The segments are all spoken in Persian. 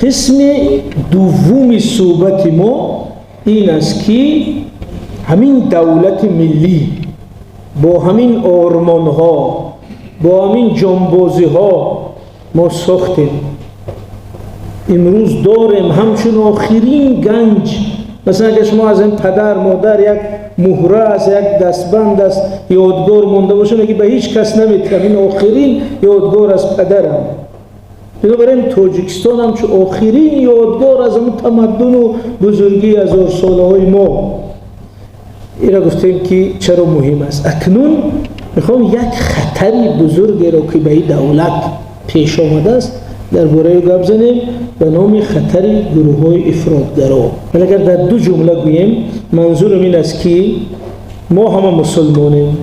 قسم دوم صحبت ما این است که همین دولت ملی با همین آرمان ها با همین جانبازی ها ما ساختیم. امروز داریم همچون آخرین گنج. مثلا اگر شما از این پدر مادر یک مهره است، یک دستبند است، یادگار مونده باشه، میگه به هیچ کس نمیتونم، این آخرین یادگار از پدرم. بنابراین تاجیکستان هم چون آخرین یادگار از اون تمدن و بزرگی هزار ساله های ما. اینا گفتیم که چرا مهم است. اکنون میخوام یک خطری بزرگی را که به این دولت پیش آمده است درباره گپ زنیم به نام خطر گروه‌های افراطگرا. ولی اگر در دو جمله گویم، منظورم این است که ما همه مسلمانیم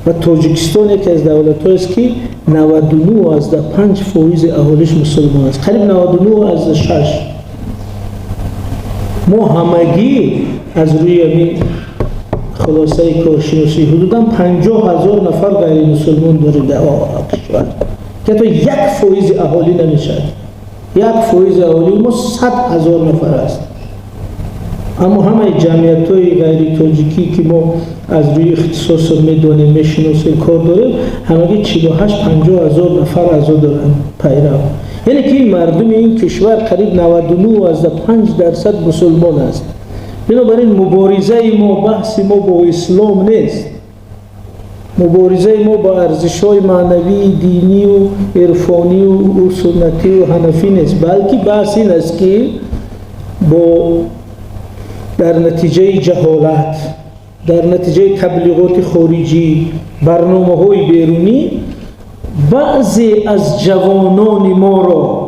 و تاجیکستان یکی از دولت‌هایی است که 99.5% اهالیش مسلمان است، قریب 99.6. ما همگی از روی این خلاصه کارشناسی حدوداً 50,000 نفر غیر مسلمان داریم در کشور که تا 1% اهالی نمیشد. 1% اهالی ما 100,000 نفر است. اما همه جمعیت‌های غیر تاجیکی که ما از روی اختصاص میدونیم میشناسیم کار داریم، همگی 48-50,000 نفر اعضا دارن پیرو. یعنی که این مردم این کشور قریب 99.5% مسلمان است. بنابراین مبارزه ما، بحث ما با اسلام نیست. مبارزه ما با ارزش‌های معنوی، دینی و عرفانی و سنتی و حنفی نیست، بلکه بحث این است که با در نتیجه جهالت، در نتیجه تبلیغات خارجی، برنامه‌های بیرونی، بعضی از جوانان ما را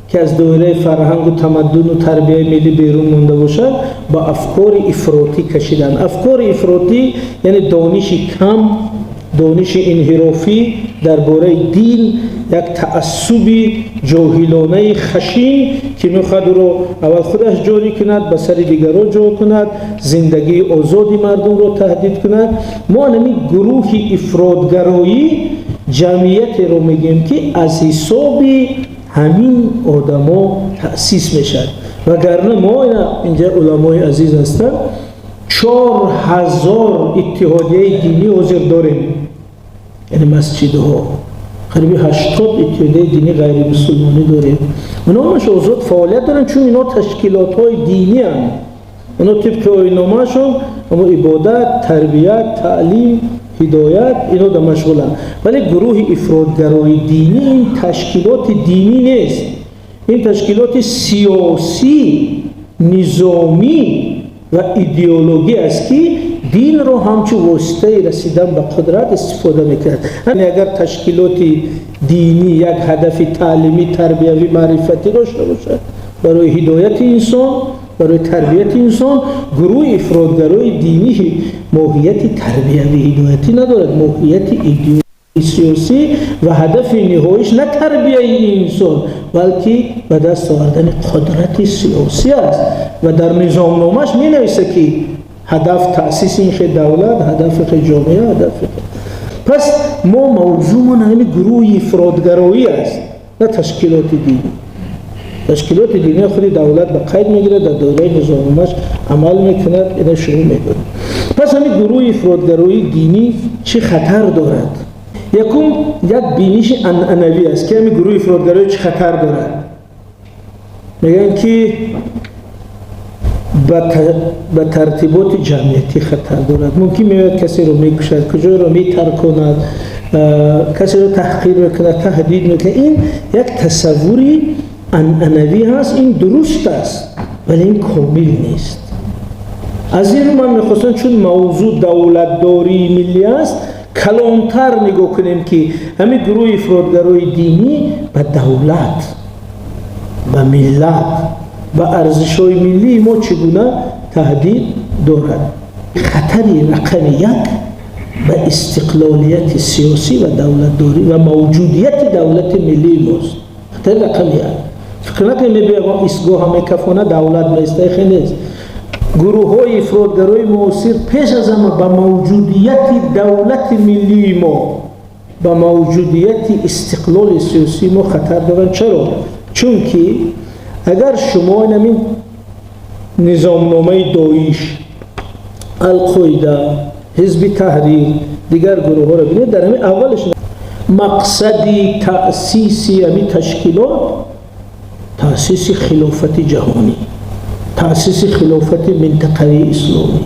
که از دایره فرهنگ و تمدن و تربیت ملی بیرون مونده باشد با افکار افراطی کشیدن. افکار افراطی یعنی دانش کم، دانش انحرافی درباره دین، یک تعصب جاهلانه خشن که میخواد رو اول خودش جاری کند، به سر دیگران جاری کند، زندگی آزادی مردم رو تهدید کند. ما نمی گروه افراطگرایی جمعیت رو میگیم که از حساب همین آدما تأسیس میشد. وگرنه ما اینجا علمای عزیز هستن 4,000 اتحادیه دینی حاضر داریم، یعنی مسجدها قریب 80 اتحادیه دینی غیر مسلمانی داریم. اونا همش آزاد فعالیت دارن چون اینا تشکیلات های دینی هستند. اونا طبق آیین‌نامه شون اما عبادت، تربیت، تعلیم، هدایت اینا در مشغولن. ولی گروه افراطگرای دینی این تشکیلات دینی نیست، این تشکیلات سیاسی، نظامی و ایدئولوژی است که دین رو همچون واسطه رسیدن به قدرت استفاده میکرد. اگر تشکیلات دینی یک هدف تعلیمی، تربیوی، معرفتی داشته باشه برای هدایت انسان، برای تربیت انسان، گروه افراطگرای دینی ماهیت تربیوی هدایتی ندارد، ماهیت ایدئولوژی سیاسی و هدف نهاییش نه تربیت انسان بلکه به دست آوردن قدرت سیاسی است و در نظام نامش می نویسه که هدف تأسیس این دولت، هدف جامعه، هدف. پس ما موضوعمون همین گروه افراطگرایی است، نه تشکیلات دینی. تشکیلات دینی خود دولت به قید میگیره، در دایره نظامش عمل میکند، اینا شروع میکنه. پس همین گروه افراطگرایی دینی چه خطر دارد؟ یک بینش عنعنوی است که همین گروه افراطگرایی چه خطر دارد. میگن که به ترتیبات جمعیتی خطر دارد. ممکن میاد کسی رو میکشد، کجا رو میترکاند، کسی رو تحقیر میکند، تهدید میکند. این یک تصوری عنعنوی هست، این درست است ولی این کامل نیست. از این رو من میخواستم چون موضوع دولتداری ملی است کلانتر نگاه کنیم که همین گروه افراطگرای دینی به دولت، به ملت، به ارزش‌های ملی ما چگونه تهدید دارد. خطر رقم 1 به استقلالیت سیاسی و دولتداری و موجودیت دولت ملی ماست. خطر رقم 1. فکر نکنید میگم ایستگاه همه کفانه دولت میسته، خیلی نیست. گروه‌های افراطگرای معاصر پیش از همه به موجودیت دولت ملی ما، به موجودیت استقلال سیاسی ما خطر دارن. چرا؟ چونکی اگر شما نمین نظامنامه داعش، القاعده، حزب تحریر، دیگر گروه ها را بینید، در همین اولش مقصدی تأسیسی همین تشکیلات تأسیس خلافت جهانی، تأسیس خلافت منطقه اسلامی.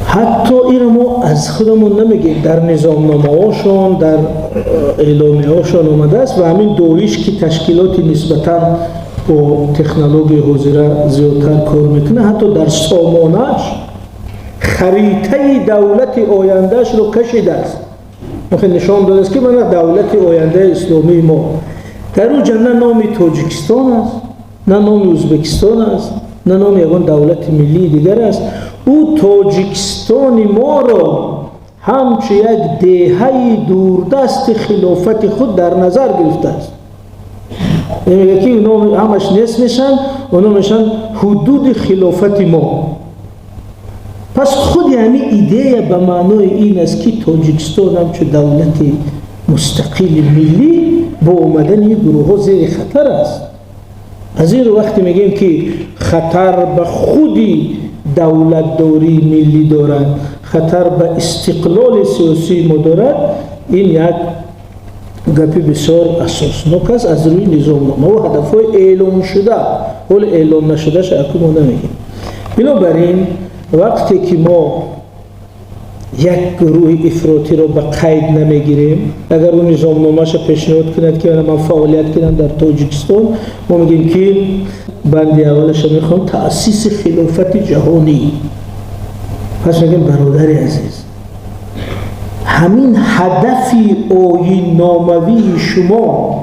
حتی این ما از خودمون نمیگیم، در نظامنامه هاشون، در اعلامیه هاشون اومده است و همین داعش که تشکیلات نسبتاً با تکنولوژی حاضره زیادتر کار میکنه، حتی در سامانش خریطه دولت آیندهش رو کشیده است. نشان داده است که من دولت آینده اسلامی ما در او نه نام تاجیکستان است، نه نام ازبکستان است، نه نام یگان دولت ملی دیگر است. او تاجیکستان ما را همچه یک دهه دوردست خلافت خود در نظر گرفته است. نمیگه که اونا همش نصف میشن، اونا میشن حدود خلافت ما. پس خود یعنی ایده به معنای این است که تاجیکستان همچه دولت مستقل ملی با اومدن این گروه ها زیر خطر است. از این وقتی میگیم که خطر به خودی دولت داری ملی دارد، خطر به استقلال سیاسی ما دارد، این یک گپی بسیار اساسناک است از روی نظامنامه و هدفهای اعلام شده. حال اعلام نشده شاید ما نمیگیم. بنابراین وقتی که ما یک گروه افراطی را به قید نمیگیریم، اگر اون نظامنامه‌اش پیشنهاد کند که من فعالیت کنم در تاجیکستان، ما میگیم که بند اولش میخوام تأسیس خلافت جهانی. پس میگیم برادر عزیز، همین هدف آیین ناموی شما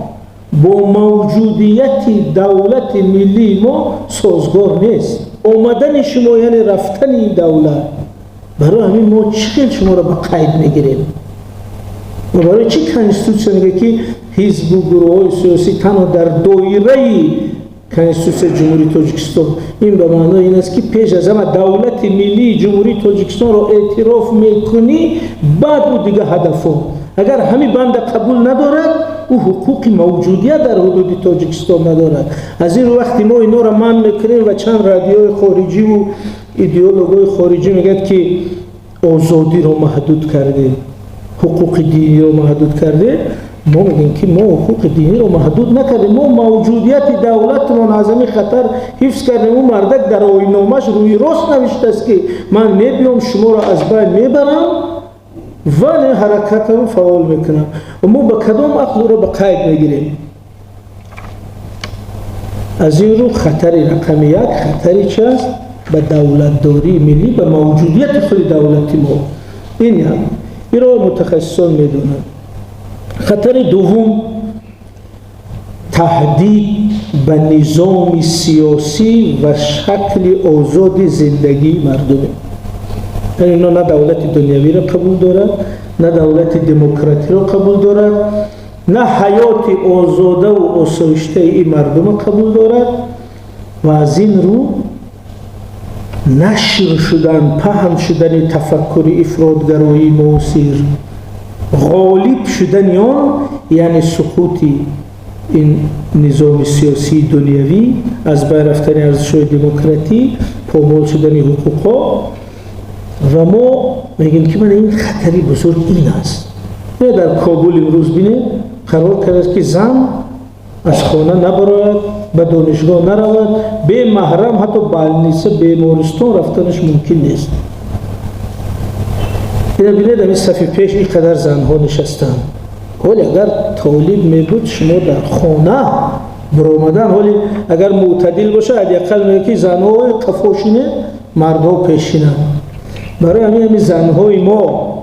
با موجودیت دولت ملی ما سازگار نیست. آمدن شما یعنی رفتن این دولت. برای همین ما چقدر شما را به قید میگیریم و برای چی کنستیتوسیون میگه که حزب و گروه های سیاسی تنها در دایره کنستیتوسیون جمهوری تاجیکستان، این به معنای این است که پیش از همه دولت ملی جمهوری تاجیکستان را اعتراف میکنی، بعد او دیگه هدف ها. اگر همین بند قبول ندارد، او حقوق موجودیت در حدود تاجیکستان ندارد. از این وقتی ما اینا را منع میکنیم و چند رادیوی خارجی و ایدئولوژی خارجی میگه که آزادی رو محدود کرده، حقوق دینی رو محدود کرده، ما میگیم که ما حقوق دینی رو محدود نکردیم، ما موجودیت دولت منظم خطر حفظ کردیم. اون مردک در آیین‌نامه‌اش روی راست نوشته است که من میبیام شما را از بین میبرم و حرکت رو فعال میکنم و ما به کدام عقل رو به قید میگیریم. از این رو خطر رقم یک، خطری چه است؟ به دولتداری ملی، به موجودیت خود دولتی ما. این را متخصصان میدونند. خطر دوم، تهدید به نظام سیاسی و شکل آزاد زندگی مردمه. اینا نه دولت دنیوی را قبول دارد، نه دولت دموکراتی را قبول دارد، نه حیات آزاده و آسایشته این مردم را قبول دارد و از این رو نشر شدن، پهن شدن تفکر افراطگرایی معاصر، غالب شدن یعنی سقوط این نظام سیاسی دنیوی، از بین رفتن ارزش‌های دموکراتی، پامال شدن حقوق‌ها. و ما میگیم که من این خطری بزرگ این است. در کابل امروز بینید قرار کرده که زن از خانه نبراید، به دانشگاه نرود، به محرم حتی بالنیسه بیمارستان رفتنش ممکن نیست. اینا بینید همین صفی پیش این قدر زنها نشستن. ولی اگر طالب میبود شما در خانه برآمدن، ولی اگر معتدل باشه حداقل میگه که زنها قفاشینه، مردها پیشینه. برای همین زنهای ما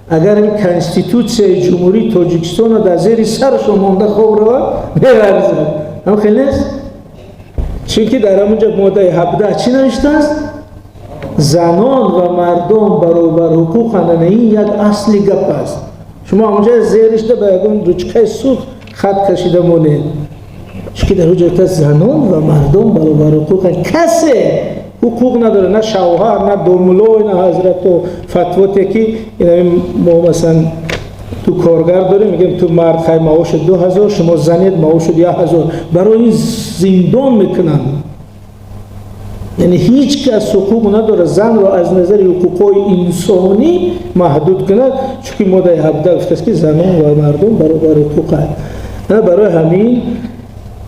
اگر این کنستیتوسیون جمهوری تاجیکستان رو در زیر سرشون مانده خواب رو می‌ورزن، هم خیلی نیست؟ چون که در همونجا ماده 17 چی نوشته است؟ زنان و مردم برابر حقوق هستند. این یک اصلی گپ است. شما همونجا زیرش ده به یکون روچکه سوخ خط کشیده مونه، چون که در اونجا زنان و مردم برابر حقوق هستند. کسی حقوق نداره، نه شوهر، نه دوملوی، نه حضرت و فتواتی که این ما مثلا تو کارگر داره میگم تو مرد خیلی معاش 2000 شما زنید معاش 1000 برای این زندان میکنن. یعنی هیچ کس حقوق نداره زن را از نظر حقوق انسانی محدود کنه، چون که ماده 17 گفته است که زنان و مردم برابر حقوق هست. برای همین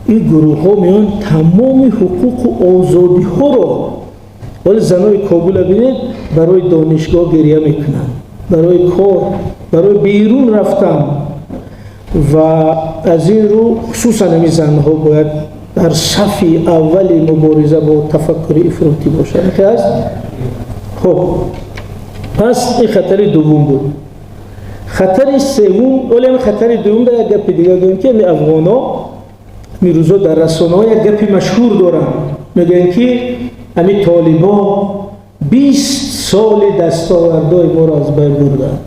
این گروه ها میان تمام حقوق و آزادی ها رو، ولی زنای کابل ببینید برای دانشگاه گریه میکنن، برای کار، برای بیرون رفتن و از این رو خصوصا همین زنها باید در صف اول مبارزه با تفکر افراطی باشند که است. خب پس این خطر دوم بود. خطر سوم، ولی خطر دوم در یک گپ دیگه گویم که افغانا میروزا در رسانه‌ها یک گپی مشهور دارن، میگن که همین طالبان 20 سال دستاوردهای ما را از بین بردن.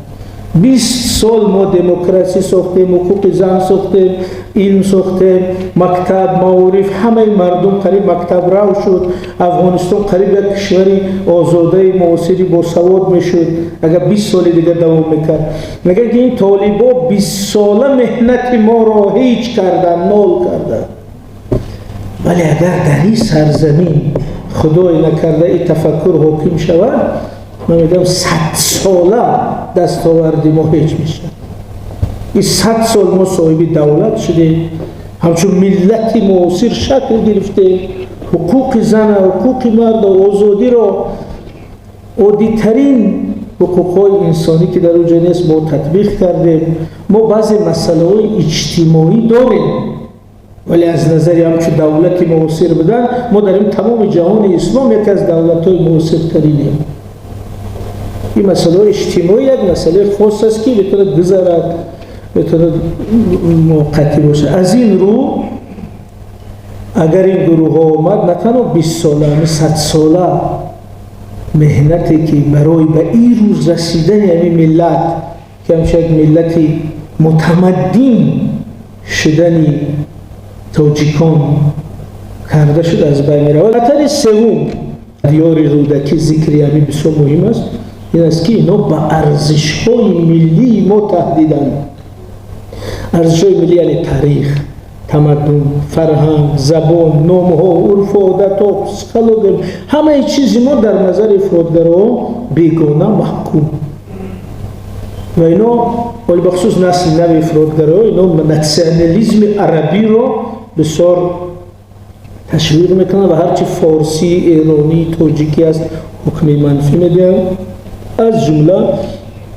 20 سال ما دموکراسی ساختیم، حقوق زن ساختیم، علم ساختیم، مکتب، معارف، همه مردم قریب مکتب رو شد. افغانستان قریب یک کشوری آزاده معاصری با سواد میشد اگر 20 سال دیگه دوام میکرد. مگر که این طالبان 20 ساله مهنت ما را هیچ کردن، نال کردن. ولی اگر در این سرزمین خدای نکرده این تفکر حاکم شود، من میگم 100 ساله دستاوردی ما هیچ میشه. این 100 سال ما صاحب دولت شدیم، همچون ملتی معاصر شکل گرفته، حقوق زن، حقوق مرد و آزادی را عادی‌ترین حقوق‌های انسانی که در اونجا نیست ما تطبیق کردیم. ما بعضی مسائل اجتماعی داریم ولی از نظری همچون دولتی معاصر بدن ما در این تمام جهان اسلام یکی از دولت‌های معاصرترینیم. این مسئله اجتماعی یک مسئله خاص است که بتواند گذرد، بتواند موقتی باشه. از این رو اگر این گروه ها آمد نه تنها 20 ساله، 100 ساله مهنتی که برای به این روز رسیدن یعنی ملت که همشه یک ملتی متمدن شدنی تاجیکان کرده شد از بین میره. خطر سوم دیار رودکی ذکری همین بسیار مهم است، این است که اینا به ارزش‌های ملی ما تهدیدن. ارزش‌های ملی یعنی تاریخ، تمدن، فرهنگ، زبان، نام‌ها، عرف و عادت‌ها، پسیکولوژی، همه چیزی ما در نظر افراطگرا بیگانه محکوم. و اینا ولی بخصوص نسل نو افراطگرا اینا ناسیونالیسم عربی رو بسیار تشویق میکنن و هرچی فارسی، ایرانی، تاجیکی است حکم منفی میدن. از جمله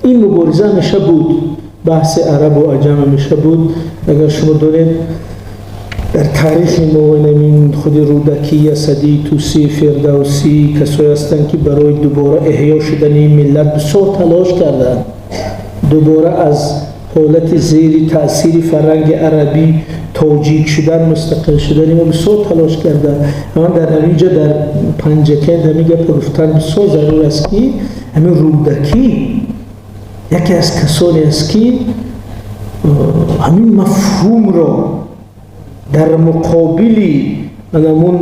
این مبارزه همیشه بود، بحث عرب و عجم همیشه بود. اگر شما دارید در تاریخ ما این خود رودکی، اسدی، توسی، فردوسی کسایی هستند که برای دوباره احیا شدن این ملت بسیار تلاش کردند، دوباره از حالت زیر تأثیر فرهنگ عربی تاجیک شدن، مستقل شدن ما بسیار تلاش کردن. اما در همینجا در پنجکند همین گپ گفتن بسیار ضرور است که همین رودکی یکی از کسانی است که همین مفهوم را در مقابلی همون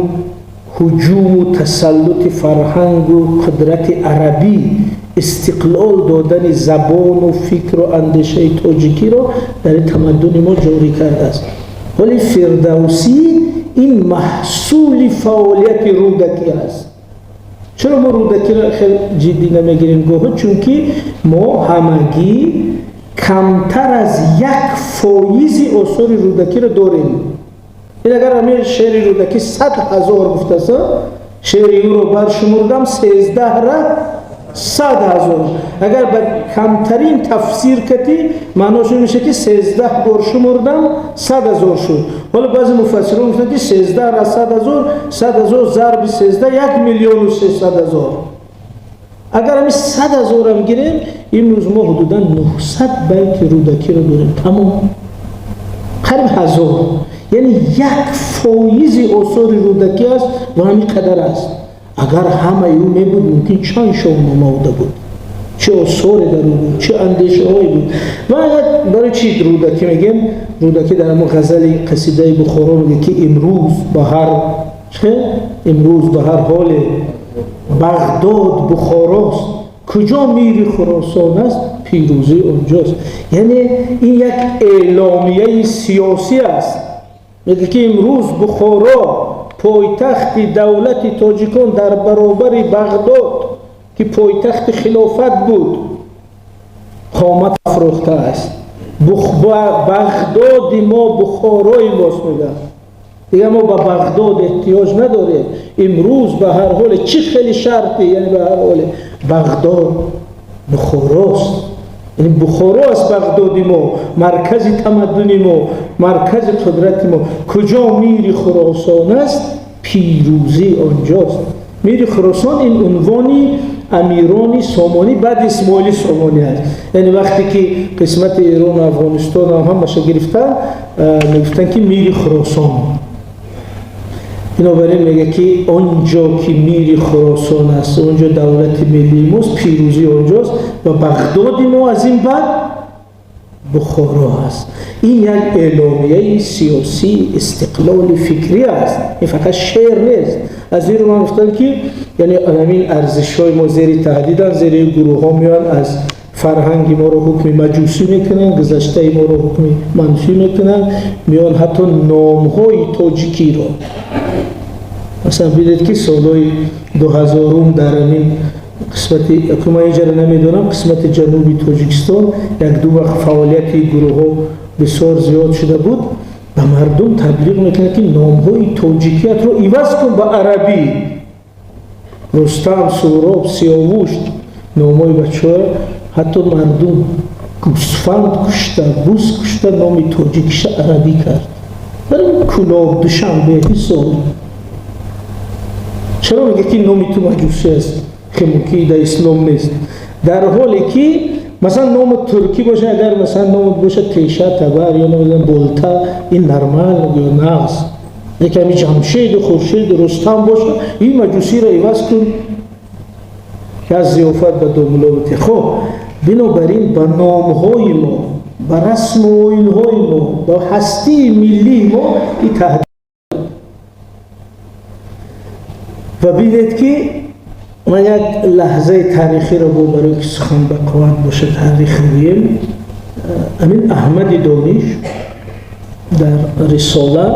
هجوم و تسلط فرهنگ و قدرت عربی استقلال دادن زبان و فکر و اندیشه تاجیکی را در تمدن ما جاری کرده است. ولی فردوسی این محصول فعالیت رودکی است. چرا ما رودکی را خیلی جدی نمیگیریم؟ گوه چون که ما همگی کمتر از 1% آثار رودکی را داریم. این اگر همین شعر رودکی 100,000 گفته است، شعر او را برشمردم 13 را 100,000. اگر به کمترین تفسیر کتی معناش میشه که 13 بار شمردم 100,000 شد. ولی بعضی مفسران گفتن که 13 را 100,000، 100,000 ضرب 13 1,300,000. اگر همین 100,000 هم گیریم امروز ما حدودا 900 بیت رودکی رو داریم، تمام قریب 1000. یعنی 1% آثار رودکی است و همین قدر است. اگر همه او می بود ممکن چند شو نموده بود، چه آثار در او بود، چه اندیشه هایی بود. و اگر برای چی رودکی میگیم؟ رودکی در همون غزل قصیده بخارا میگه که امروز به هر حال بغداد بخاراست، کجا میری خراسان است پیروزی اونجاست. یعنی این یک اعلامیه سیاسی است. میگه که امروز بخارا پایتخت دولت تاجیکان در برابر بغداد که پایتخت خلافت بود قامت افروخته است. بغداد ما بخارای ماست. میگه دیگه ما به بغداد احتیاج نداریم. امروز به هر حال چی خیلی شرطی، یعنی به هر حال بغداد بخاراست. یعنی بخارا است بغداد ما، مرکز تمدن ما، مرکز قدرت ما. کجا میر خراسان است پیروزی آنجاست. میر خراسان این عنوانی امیرانی سامانی بعد اسماعیلی سامانی است. یعنی وقتی که قسمت ایران و افغانستان هم همش گرفتن میگفتن که میر خراسان. بنابراین میگه که آنجا که میر خراسان است، اونجا دولت ملی ماست، پیروزی آنجاست و بغداد ما از این بعد بخارا است. این یک اعلامیه سیاسی استقلال فکری است. این فقط شعر نیست. از این رو من گفتم که یعنی همین ارزش‌های ما زیر تهدیدن، زیر گروه‌ها میان از فرهنگ ما رو حکم مجوسی میکنن، گذشته ما رو حکم منفی میکنن، میان حتی نام‌های تاجیکی رو مثلا بیدید که سالهای 2000 در همین قسمتی که من اینجا نمیدونم قسمت جنوبی تاجیکستان یک دو وقت فعالیت گروه ها بسیار زیاد شده بود و مردم تبلیغ میکنه که نام‌های تاجیکیت رو عوض کن به عربی. رستم، سهراب، سیاوش نام‌های بچه‌ها، حتی مردم گوسفند کشته، بز کشته، نام تاجیکش عربی کرد. برای کلاب دوشنبه حساب چرا میگه که نامی تو مجوسی است که مکی در اسلام نیست، در حالی که مثلا نام ترکی باشه، اگر مثلا نام باشه تیشه، تبر یا نمیدونم بولتا، این نرمال یا نقص. یکی جمشید، خورشید، رستم باشه، این مجوسی را عوض کن که از ضیافت به دوملا بده. خب بنابراین به نام‌های ما، به رسم و آیین‌های ما، به هستی ملی ما این تهدید و بینید که من یک لحظه تاریخی رو برای که سخن بقوت باشه تاریخ بگیم. امین احمد دانش در رساله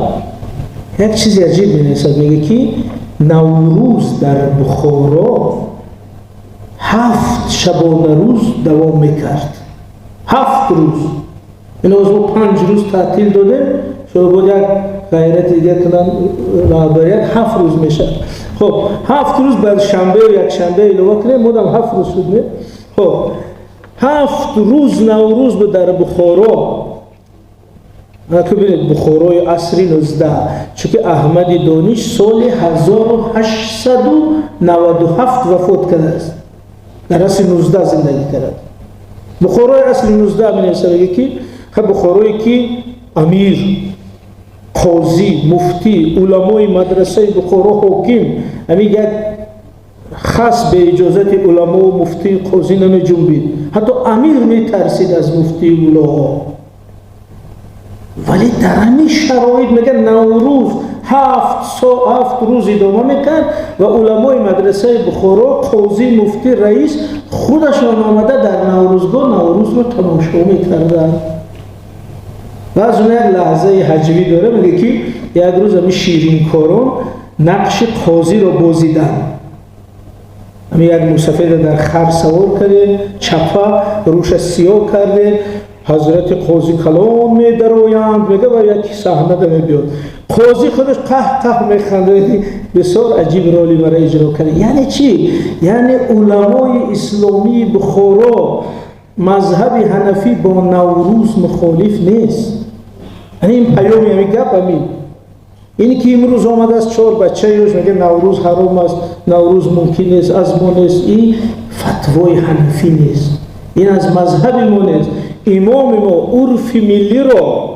یک چیزی عجیب می‌نویسد، میگه که نوروز در بخارا 7 شبانه روز دوام میکرد. 7 روز. این از ما 5 روز تعطیل داده، شما باید یک غیرت دیگه کنن رهبریت 7 روز میشه. خب 7 روز بعد شنبه و یک شنبه علاوه کنیم مدام 7 روز شد نه. خب 7 روز نوروز به در بخارا، که ببینید بخارای عصری 19، چون احمد دانش سال 1897 وفات کرده است، در اصل 19 زندگی کرده. بخارای اصل 19 می‌نویسه که خب بخارایی که امیر، قاضی، مفتی، علمای مدرسه بخارا حاکم، همین یک خاص به اجازت علما و مفتی قاضی نمی جنبید، حتی امیر می ترسید از مفتی علما. ولی در همین شرایط میگه نوروز 7 روز ادامه میکرد و علمای مدرسه بخارا، قاضی، مفتی، رئیس خودشان آمده در نوروزگاه نوروز رو تماشا میکردن. و از اون یک لحظه حجوی داره، میگه که یک روز همین شیرین کاران نقش قاضی رو بازیدن. همین یک موسفید در خر سوار کرده، چپا روش سیاه کرده، حضرت قاضی کلام می درویند، میگه و یک صحنه داره بیاد، قاضی خودش قه میخنده. بسیار عجیب رولی مرا اجرا کرده. یعنی چی؟ یعنی علمای اسلامی بخارا مذهب حنفی با نوروز مخالف نیست. این پیامی همین گپ همین. اینی که امروز آمده است 4 بچه روش میگه نوروز حرام است، نوروز ممکن نیست، از ما نیست، این فتوای حنفی نیست، این از مذهب ما نیست. امام ما عرف ملی را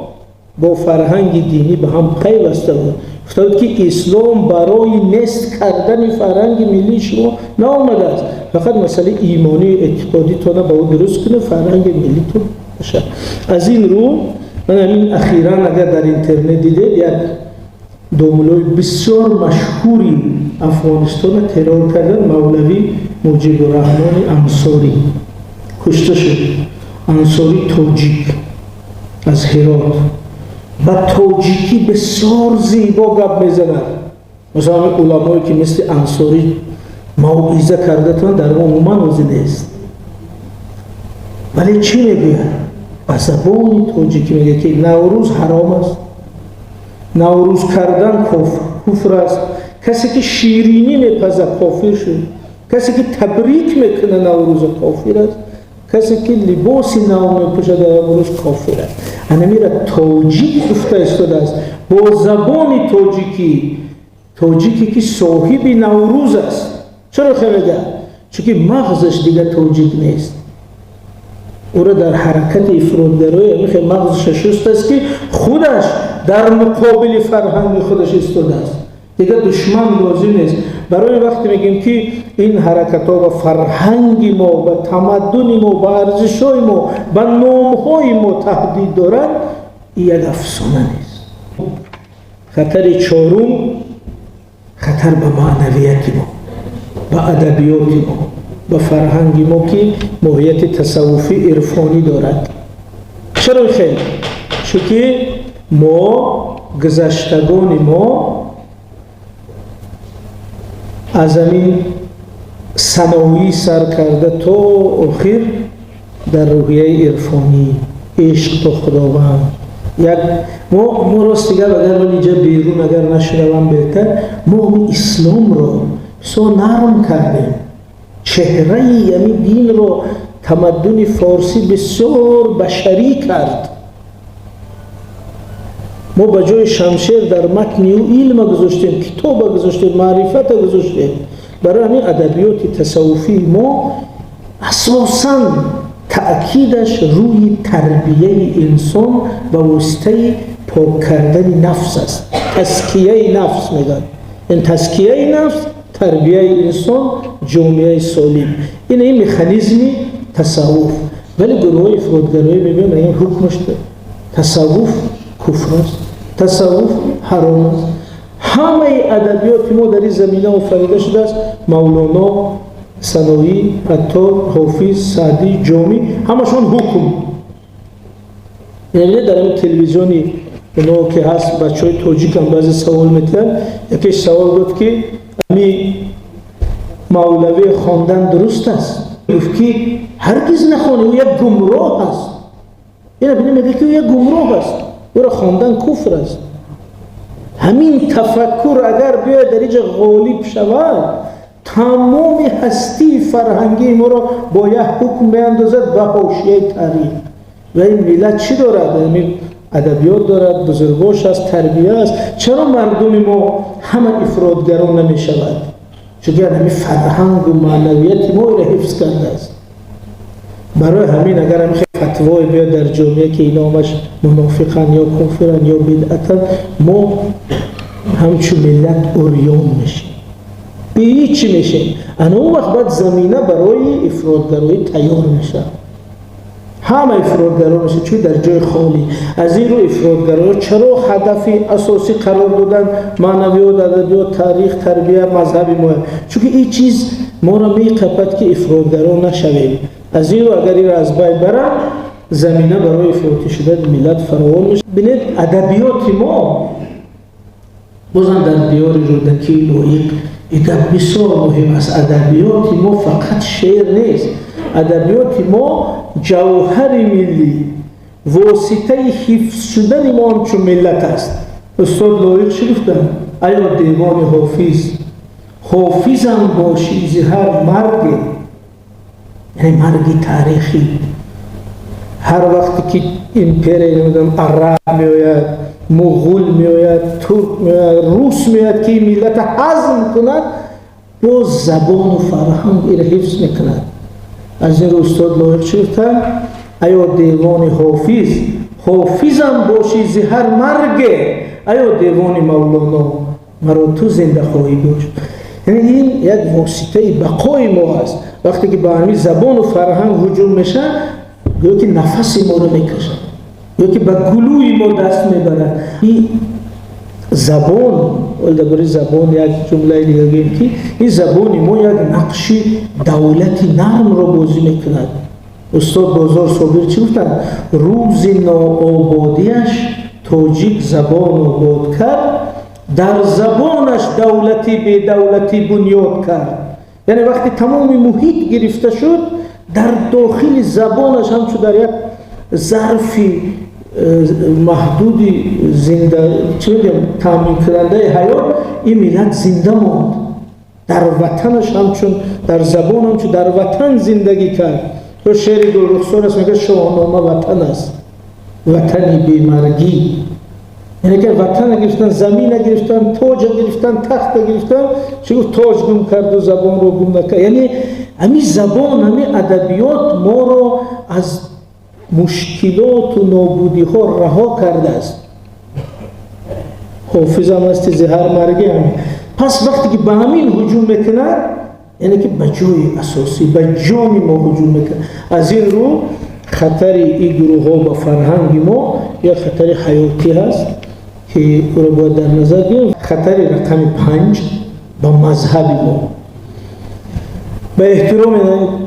با فرهنگ دینی به هم پیوسته بود. گفتند که اسلام برای نست کردن فرهنگ ملی شما نآمده است، فقط مسئله ایمانی اعتقادی تو با او درست کنه، فرهنگ ملی تو باشه. از این رو من همین اخیراً اگر در اینترنت دیدید یک دوملوی بسیار مشهوری افغانستان ترور کردن، مولوی مجیب الرحمن انصاری کشته شد. انصاری توجیک از هرات با توجیکی بسیار زیبا گپ میزند. مثلا علمایی که مثل انصاری موعظه کردتان در عموما روزی نیست، ولی چی میگوید؟ با زبان توجیکی میگه که نوروز حرام است، نوروز کردن کفر است، کسی که شیرینی میپزه کافر شد، کسی که تبریک میکنه نوروز کافر است، کسی که لباس نو میپوشه در نوروز کافر است. انمیره توجیک گفته استاده است با زبان توجیکی که صاحب نوروز است. چرا خمیده؟ چون مغزش دیگه توجیک نیست، او را در حرکت افرادگرایی میخواه مغزش شست است که خودش در مقابل فرهنگ خودش ایستاده است، دیگه دشمن لازم نیست. برای وقتی میگیم که این حرکت ها با فرهنگ ما، با تمدن ما، با ارزش های ما، با نام های ما تهدید دارد، این یک افسانه نیست. خطر چهارم خطر به معنویت ما، به ادبیات ما، به فرهنگ ما که ماهیت تصوفی عرفانی دارد. چرا خیلی؟ چون که ما گذشتگان ما از این ثانوی سر کرده تا آخر در روحیه عرفانی عشق تا خداوند یک ما راست دیگر اگر من اینجا بیرون اگر نشدم بهتر، ما اسلام را بسیار نرم کردیم، چهره یعنی دین را تمدن فارسی بسیار بشری کرد. ما به جای شمشیر در متن و علم گذاشتیم، کتاب گذاشتیم، معرفت گذاشتیم. برای همین ادبیات تصوفی ما اساساً تأکیدش روی تربیه انسان و واسطه پاک کردن نفس است. تزکیه نفس میگن. این تزکیه نفس تربیه انسان، جامعه سالم. این مکانیزمی تصوف. ولی گروه افراطگرایی میگن این حکمش تصوف کفر است، تصوف حرام است. همه ادبیات ما در این زمینه آفریده شده است. مولانا، ثانوی، عطار، حافظ، سعدی، جامی، همشون حکم. یعنی در این تلویزیونی اونا که هست بچهای توجیک هم بعضی سوال میتونن، یکیش سوال گفت که امی مولوی خواندن درست است؟ گفت که هرگز نخوانه، او یک گمراه است. این ابنی میگه که او یک گمراه است، او را خواندن کفر است. همین تفکر اگر بیاید در اینجا غالب شود، تمام هستی فرهنگی ما را با یک حکم بیندازد به حاشیه تاریخ. و این ملت چی دارد؟ یعنی ادبیات دارد، بزرگاش است، تربیه است. چرا مردم ما همه افراطگران نمی شود؟ چون همین فرهنگ و معنویت ما را حفظ کرده است. برای همین اگر هم فتوای بیاد در جامعه که اینا همش منافقن یا کافرن یا بدعتن، ما همچون ملت اوریان میشیم، به هیچی میشیم. اون وقت باید زمینه برای افراطگرایی تیار میشه. همه افراطگرا میشه چون در جای خالی. از این رو افراطگرا چرا هدف اساسی قرار دادن معنویات، ادبیات، تاریخ، تربیه، مذهب ما؟ چون این چیز ما را میقپد که افراطگرا نشویم. از این رو اگر این را از بین برن، زمینه برای افراطی شدن ملت فراوان میشه. ببینید ادبیات ما بازم در دیار رودکی لایق ایده بسیار مهم است. ادبیات ما فقط شعر نیست، ادبیات ما جوهر ملی، واسطه حفظ شدن ما همچون ملت است. استاد لایق چی گفتن؟ ایا دیوان حافظم باشی زهر مرگ، یعنی مرگ تاریخی. هر وقتی که امپیر عرب میآید، مغول میآید، ترک میآید، روس میآید که ملت هضم کند، با زبان و فرهنگ این حفظ میکند. از این رو استاد لایق چی گفتن؟ ایا دیوان حافظم باشی زهر مرگ، ایا دیوان مولانا مرا تو زنده خواهی داشت. یعنی این یک واسطه بقای ما است. وقتی که با همین زبان و فرهنگ هجوم میشه، گویا که نفس ما رو میکشه، گویا که به گلوی ما دست میبرد. این زبان، ولی برای زبان یک جمله دیگه بگیم که این زبان ما یک نقش دولتی نرم را بازی میکند. استاد بازار صابر چی گفتن؟ روز ناآبادیش تاجیک زبان آباد کرد، در زبانش دولتی به دولتی بنیاد کرد. یعنی وقتی تمام محیط گرفته شد، در داخل زبانش همچون در یک ظرفی محدودی زنده تامین کننده حیات این ملت زنده ماند. در وطنش همچون در زبان همچون در وطن زندگی کرد. تو شعر گلرخسار است میگه شاهنامه وطن است، وطنی بیمرگی. یعنی که وطن گرفتن، زمین گرفتن، تاج گرفتن، تخت گرفتن، چه گفت تاج گم کرد و زبان رو گم نکرد. یعنی همین زبان، همین ادبیات ما رو از مشکلات و نابودی ها رها کرده است. حافظ هم است زهر مرگی همین. پس وقتی که به همین هجوم میکنن، یعنی که به جای اساسی، به جان ما هجوم میکنن. از این رو خطر این گروه ها به فرهنگ ما یا خطر حیاتی هست که او را باید در نظر گرفت. خطر رقم 5 به مذهب ما. به احترام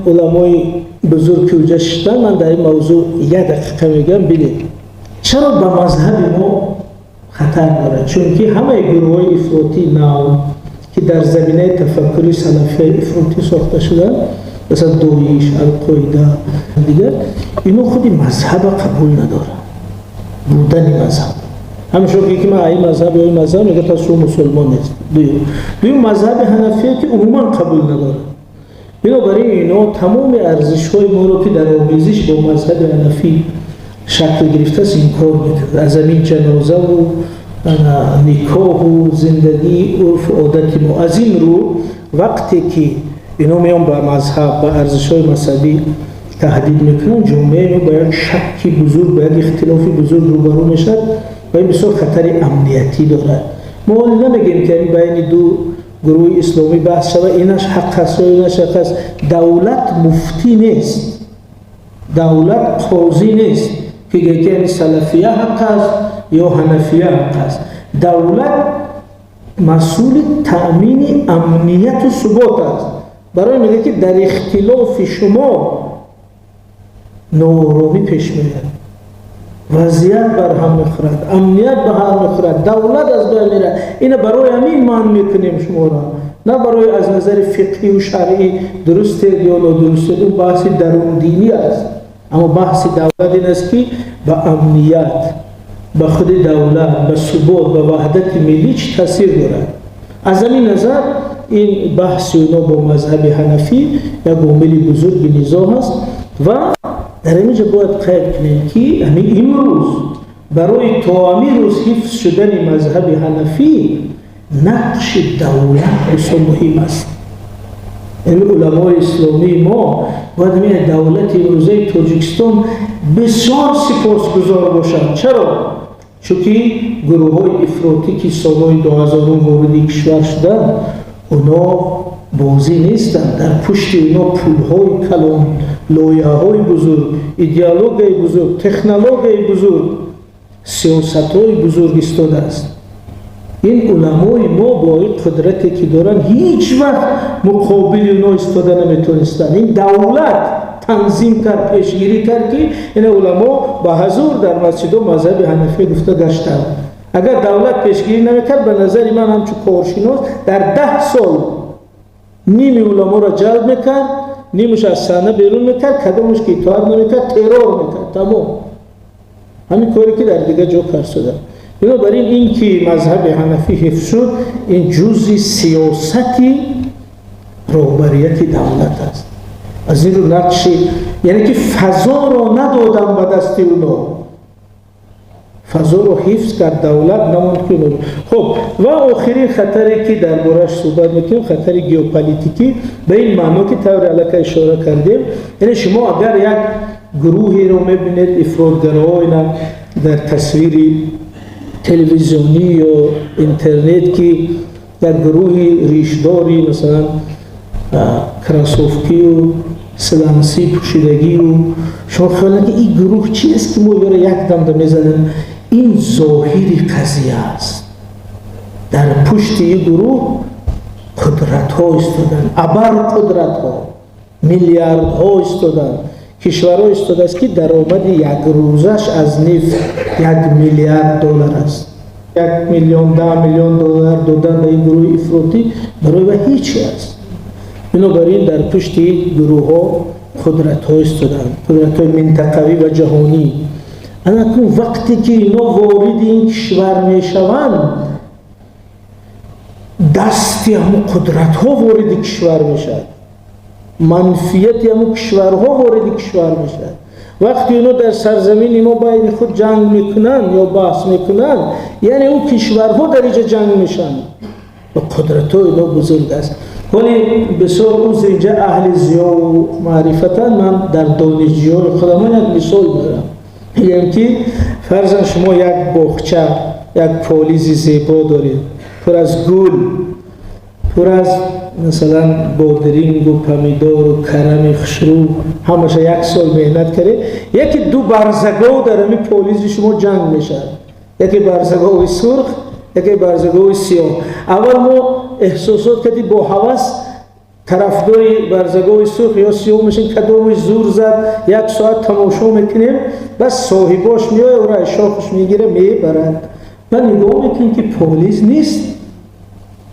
علمای بزرگ که اوجه شدن، من در این موضوع یک دقیقه میگم. ببینید چرا به مذهب ما خطر داره؟ چون که همه گروه های افراطی نو که در زمینه تفکری سلفی افراطی ساخته شدن، مثلا داعش، القاعده دیگر، اینو خودی مذهب قبول نداره، بودن مذهب. همشون که من این مذهب یا این مذهب میگه پس شما مسلمان نیست. دویم مذهب حنفیه که عموما قبول نداره. بنابراین اینا تمام ارزش‌های ما رو که در آمیزش با مذهب حنفی شکل گرفته است انکار میکنه. از این جنازه و نکاح و زندگی عرف عادت ما. از این رو وقتی که اینا میان به مذهب، به ارزش‌های مذهبی تهدید میکنن، جامعه ما با یک شکی بزرگ، با یک اختلافی بزرگ روبرو میشد و این بسیار خطر امنیتی دارد. ما نمیگیم که بین دو گروه اسلامی بحث شود اینش حق است و اینش حق است. دولت مفتی نیست، دولت قاضی نیست که یکی سلفیه حق است یا حنفیه حق است. دولت مسئول تأمین امنیت و ثبات است. برای میگه که در اختلاف شما ناآرامی پیش میاد، وضعیت بر هم میخورد، امنیت به هم میخورد، دولت از بین میره. اینو برای همین مان میکنیم شما را، نه برای از نظر فقهی و شرعی درسته یا نادرسته. اون بحث درون دینی است، اما بحث دولت این است که به امنیت، به خود دولت، به ثبات، به وحدت ملی چه تاثیر دارد. از همین نظر این بحث اونا با مذهب حنفی یک عامل بزرگ نزاع است و در اینجا باید قید کنیم که همین امروز برای تمامی روز حفظ شدن مذهب حنفی نقش دولت بسیار مهم است. این علمای اسلامی ما باید همین دولت امروزه تاجیکستان بسیار سپاسگزار باشند. چرا؟ چون که گروه های افراطی که سالهای 2000 وارد کشور شدن، اونا بازی نیستن. در پشت اینا پولهای کلان، لایه‌های بزرگ، ایدئولوژی بزرگ، تکنولوژی بزرگ، سیاست‌های بزرگ ایستاده است. این علمای ما با این قدرتی که دارن هیچ وقت مقابل اونا ایستاده نمیتونستن. این دولت تنظیم کرد، پیشگیری کرد که این علما به حضور در مسجد و مذهب حنفی گفته گشتن. اگر دولت پیشگیری نمیکرد، به نظر من همچون کارشناس در 10 سال نیم علما را جلب میکرد، نیمش از صحنه بیرون میکرد، کدامش که اطاعت نمیکرد ترور میکرد. تمام همین کاری که در دیگه جا کار شده. بنابراین این که مذهب حنفی حفظ شد، این جزء سیاستی رهبریت دولت است. از این رو نقش، یعنی که فضا رو ندادن به دست اونا، فضا رو حفظ کرد دولت، نماند. خب و آخرین خطری که دربارش صحبت میکنیم خطر ژئوپلیتیکی، به این معنا که طور علاقه اشاره کردیم. یعنی شما اگر یک گروهی رو میبینید، افراطگراها در تصویر تلویزیونی یا اینترنت که در گروهی ریشداری مثلا کراسوفکی و سلانسی پوشیدگی و شما خیال که این گروه چیست که ما برای یک دم میزنن؟ این ظاهری قضیه است. در پشت این گروه قدرت ها استادن، ابر قدرت ها، میلیارد ها استادن کشورها ایستاده است که درآمد یک روزش از نفت 1 میلیارد دلار است. 1 میلیون 10 میلیون دلار دادن به این گروه افراطی برای به هیچ است. بنابراین در پشت گروه ها قدرت ها ایستادند، قدرت های منطقوی و جهانی. اکنون وقتی که اینا وارد این کشور می شوند، دستی همون قدرت ها وارد کشور می شود، منفیت همون کشورها وارد کشور می شود. وقتی اینا در سرزمین ما بین خود جنگ میکنن یا بحث میکنن، یعنی اون کشورها در اینجا جنگ میشن و قدرت ها اینا بزرگ است. ولی بسیار روز اینجا اهل زیا و معرفتن. من در دانشجویان خودم یک مثال میارم، میگم که فرضاً شما یک باغچه، یک پالیز زیبا دارید پر از گل، پر از مثلا بادرینگ و پمیدار و کرم خشرو، همش یک سال مهنت کرده، یکی دو برزگاه در همین پالیز شما جنگ میشه، یکی برزگاه سرخ، یکی برزگاه سیاه. اول ما احساسات کردی با هوس طرفدار برزگاه سرخ یا سیاه میشین، کدومش زور زد، یک ساعت تماشا میکنیم، بس صاحباش میاد و را شاخش میگیره میبرد. من نگاه میکنیم که پالیز نیست،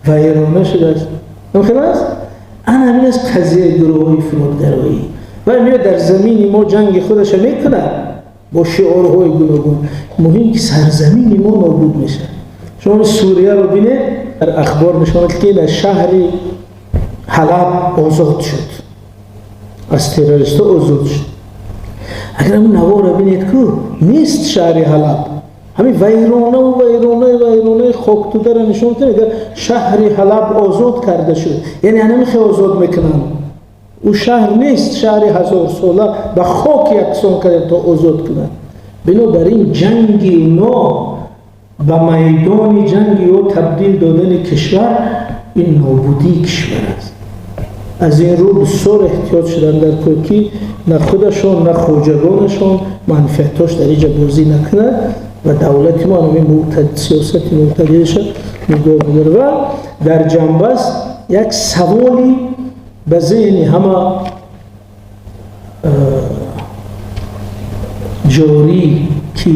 ویرانه شده است. ممکن است همین از قضیه گروه افراطگرایی و میاد در زمین ما جنگ خودش میکنه با شعارهای گوناگون. مهم که سرزمین ما نابود میشه. شما سوریه رو بینید، در اخبار نشانه که در شهر حلب آزاد شد، از تروریست آزاد شد. اگر همون نوار رو بینید که نیست شهر حلب، همین ویرانه خاک تو در نشون کنه که شهر حلب آزاد کرده شد. یعنی همین خیلی آزاد میکنن، او شهر نیست، شهر 1000 ساله به خاک یکسان کرده تا آزاد کنن. بنابراین جنگ اونا به میدان جنگ او تبدیل دادن کشور، این نابودی کشور است. از این رو بسیار احتیاط شدن در ترکی، نه خودشان نه خواجگانشان منفعتاش در اینجا بازی نکنند و دولت ما همین سیاست معتدلش نگاه می‌داره. و در جنبه است یک سوالی به ذهن همه جاری که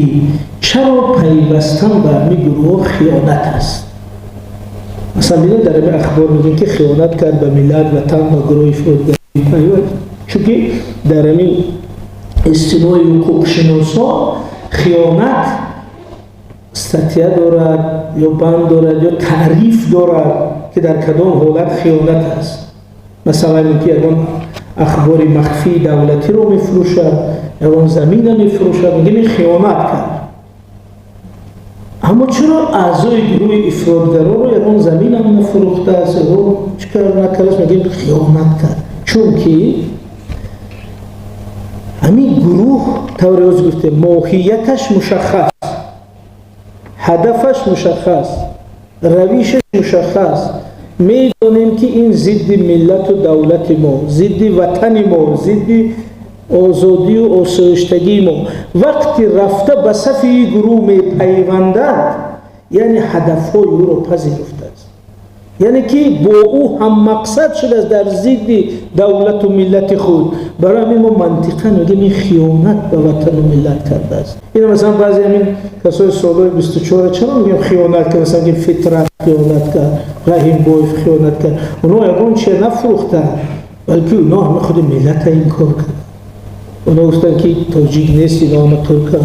چرا پیوستن به همین گروه خیانت است. مثلا بیدن در همین اخبار میگن که خیانت کرد به ملت وطن و گروه افراطگری پیوست، چونکه در همین اصطلاح حقوق شناسا خیانت استاتیا دارد یا بند دارد یا تعریف دارد که در کدام حالت خیانت است. مثلا اینکه اگر اخبار مخفی دولتی رو میفروشد، اگر زمین رو میفروشد، میگه خیانت کرد. اما چرا اعضای گروه افراطگرا رو اگر زمین هم نفروخته است و چیکار نکرده میگه خیانت کرد؟ چون که همین گروه طور از گفته ماهیتش مشخص، هدفش مشخص، رویشش مشخص. میدونیم که این ضد ملت و دولت ما، ضد وطن ما، ضد آزادی و آسایشتگی ما. وقتی رفته به صف این گروه میپیوندد، یعنی هدفهای او را پذیرفته است، یعنی که با او هم مقصد شده است در ضد دولت و ملت خود. برای همین ما منطقا میگیم این خیانت به وطن و ملت کرده است. این مثلا بعضی همین کسای سالهای 24 چرا میگیم خیانت کرد؟ مثلا میگیم فطرت خیانت کرد، رحیم بایف خیانت کرد. اونا یکون چه نفروختن، بلکه اونا همه خود ملت این کار کرد. اونا گفتن که تاجیک نیست، اینا همه ترک هم.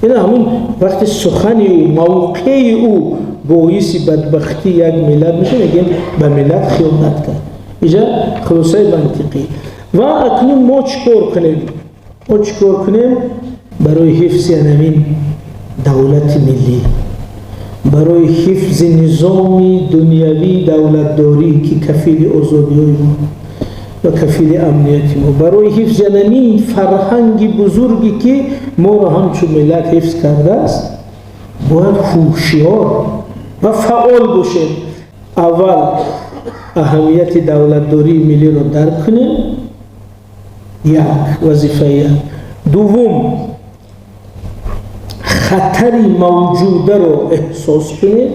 این همون وقتی سخنی او، موقع او باعث بدبختی یک ملت میشه، میگیم به ملت خیانت کرد. اینجا خلاصه منطقی. و اکنون ما چکار کنیم؟ برای حفظ همین دولت ملی، برای حفظ نظام دنیوی دولتداری که کفیل آزادی های ما و کفیل امنیت ما، برای حفظ همین فرهنگ بزرگی که ما را همچون ملت حفظ کرده است، باید هوشیار و فعال باشیم. اول اهمیت دولتداری ملی را درک کنیم، یک وظیفه. دوم خطری موجوده را احساس کنیم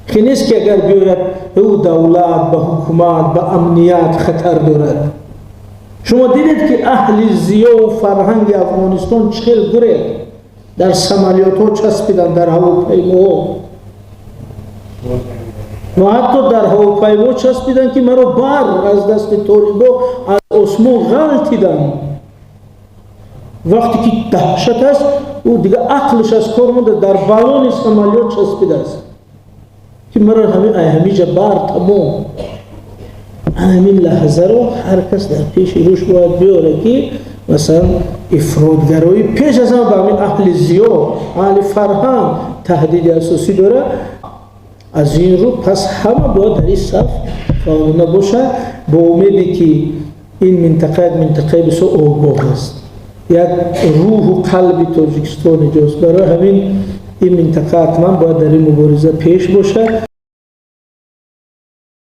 که نیست که اگر بیاید به او دولت، به حکومت، به امنیت خطر دارد. شما دیدید که اهل زیا و فرهنگ افغانستان چخیل گره در سمالیات ها چسبیدن، در هواپیما و حتی در هواپیما چسبیدن که مرا بر از دست طالبا از اسمو غلطیدن. وقتی که دهشت است او دیگه عقلش از کار مونده، در بالون سمالیات چسبیده است که مرا همین جبار تمام. همین لحظه رو هر کس در پیش روش باید بیاره که مثلا افراطگرایی پیش از همه به همین اهل زیا، اهل فرهنگ تهدید اساسی داره. از این رو پس همه باید در این صف فعالانه باشه با امیدی که این منطقه بسیار آگاه است، یک روح و قلب تاجیکستان جاست. برای همین این منطقه حتما باید در این مبارزه پیش باشه.